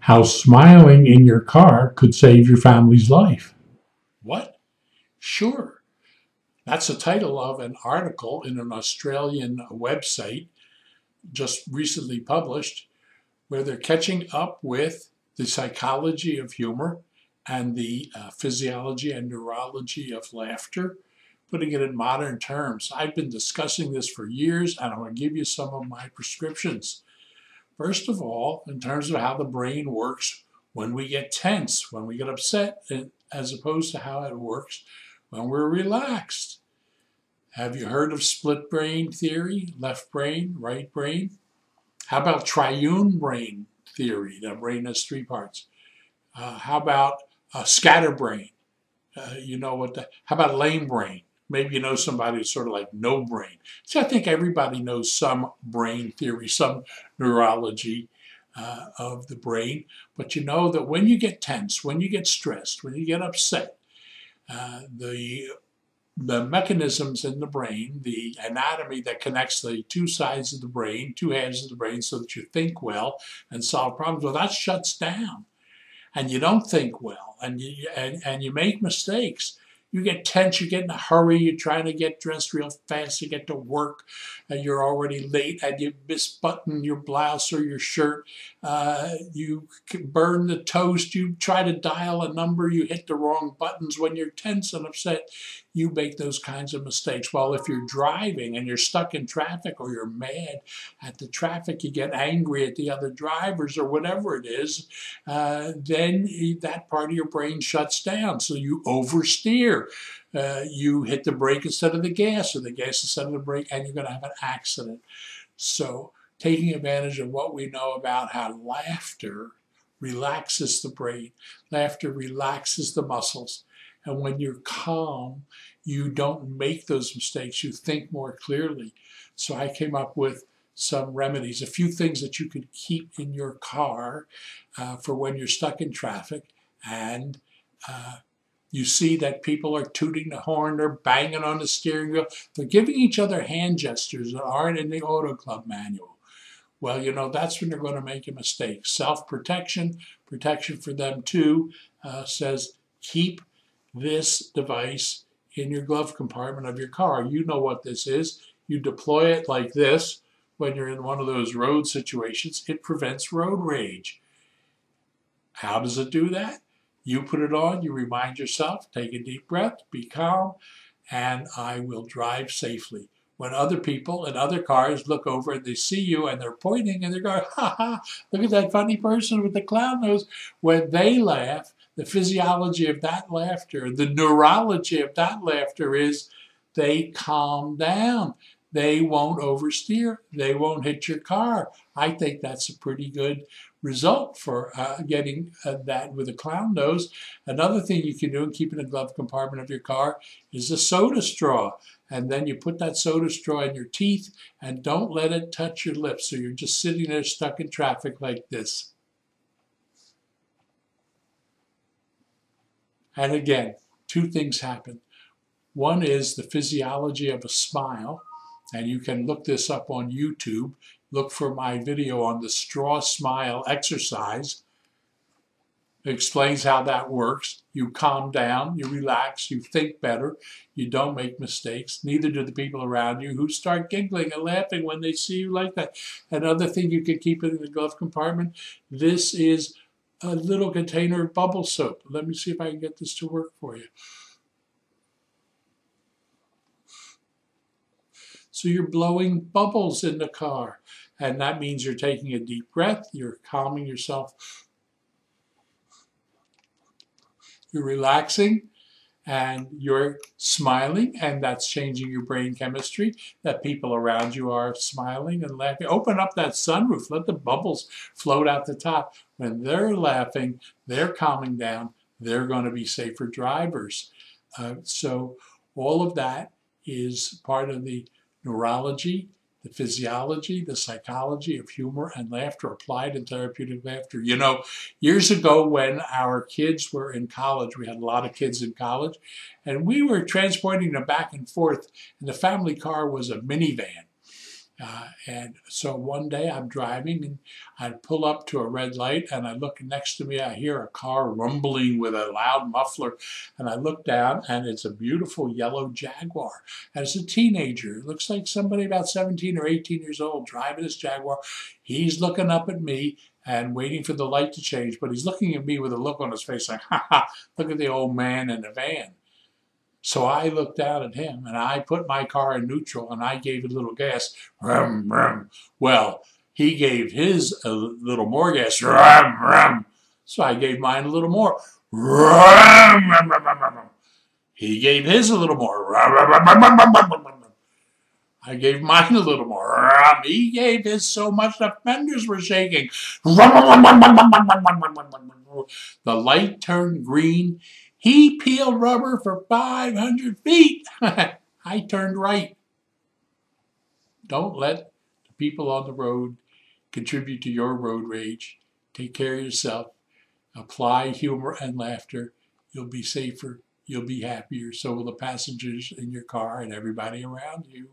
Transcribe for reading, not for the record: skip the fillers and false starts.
How smiling in your car could save your family's life. What? Sure. That's the title of an article in an Australian website just recently published, where they're catching up with the psychology of humor and the physiology and neurology of laughter, putting it in modern terms. I've been discussing this for years, and I'm going to give you some of my prescriptions. First of all, in terms of how the brain works when we get tense, when we get upset, as opposed to how it works when we're relaxed. Have you heard of split brain theory? Left brain, right brain? How about triune brain theory? The brain has three parts. How about scatterbrain? How about lame brain? Maybe you know somebody who's sort of like no brain. So I think everybody knows some brain theory, some neurology of the brain. But you know that when you get tense, when you get stressed, when you get upset, the mechanisms in the brain, the anatomy that connects the two sides of the brain, two halves of the brain, so that you think well and solve problems, well, that shuts down. And you don't think well, and you make mistakes. You get tense, you get in a hurry, you're trying to get dressed real fast, you get to work, and you're already late, and you misbutton your blouse or your shirt, you burn the toast, you try to dial a number, you hit the wrong buttons. When you're tense and upset, you make those kinds of mistakes. Well, if you're driving and you're stuck in traffic, or you're mad at the traffic, you get angry at the other drivers or whatever it is, then that part of your brain shuts down. So you oversteer. You hit the brake instead of the gas, or the gas instead of the brake, and you're going to have an accident. So taking advantage of what we know about how laughter relaxes the brain, laughter relaxes the muscles. And when you're calm, you don't make those mistakes. You think more clearly. So I came up with some remedies, a few things that you could keep in your car for when you're stuck in traffic, and you see that people are tooting the horn, they're banging on the steering wheel, they're giving each other hand gestures that aren't in the Auto Club manual. Well, you know, that's when you're going to make a mistake. Self-protection, protection for them too, says keep this device in your glove compartment of your car. You know what this is. You deploy it like this when you're in one of those road situations. It prevents road rage. How does it do that? You put it on, you remind yourself, take a deep breath, be calm, and I will drive safely. When other people in other cars look over and they see you and they're pointing and they're going, ha ha, look at that funny person with the clown nose. When they laugh, the physiology of that laughter, the neurology of that laughter is they calm down. They won't oversteer. They won't hit your car. I think that's a pretty good result for getting that with a clown nose. Another thing you can do and keep in the glove compartment of your car is a soda straw. And then you put that soda straw in your teeth and don't let it touch your lips. So you're just sitting there stuck in traffic like this. And again, two things happen. One is the physiology of a smile. And you can look this up on YouTube. Look for my video on the straw smile exercise. It explains how that works. You calm down, you relax, you think better, you don't make mistakes. Neither do the people around you, who start giggling and laughing when they see you like that. Another thing you can keep in the glove compartment, this is a little container of bubble soap. Let me see if I can get this to work for you. So you're blowing bubbles in the car, and that means you're taking a deep breath, you're calming yourself, you're relaxing, and you're smiling, and that's changing your brain chemistry, that people around you are smiling and laughing. Open up that sunroof, let the bubbles float out the top. When they're laughing, they're calming down, they're going to be safer drivers. So all of that is part of the neurology, the physiology, the psychology of humor and laughter applied in therapeutic laughter. You know, years ago when our kids were in college, we had a lot of kids in college, and we were transporting them back and forth, and the family car was a minivan. And so one day I'm driving and I pull up to a red light and I look next to me, I hear a car rumbling with a loud muffler. And I look down and it's a beautiful yellow Jaguar. And it's a teenager. It looks like somebody about 17 or 18 years old driving this Jaguar. He's looking up at me and waiting for the light to change, but he's looking at me with a look on his face like, ha ha, look at the old man in the van. So I looked down at him and I put my car in neutral and I gave it a little gas. Rum, rum. Well, he gave his a little more gas. Rum, rum. So I gave mine a little more. Rum, rum, rum, rum, rum. He gave his a little more. Rum, rum, rum, rum, rum, rum, rum, rum. I gave mine a little more. Rum. He gave his so much the fenders were shaking. Rum, rum, rum, rum, rum, rum, rum, rum, rum, rum, rum. The light turned green. He peeled rubber for 500 feet. I turned right. Don't let the people on the road contribute to your road rage. Take care of yourself. Apply humor and laughter. You'll be safer. You'll be happier. So will the passengers in your car and everybody around you.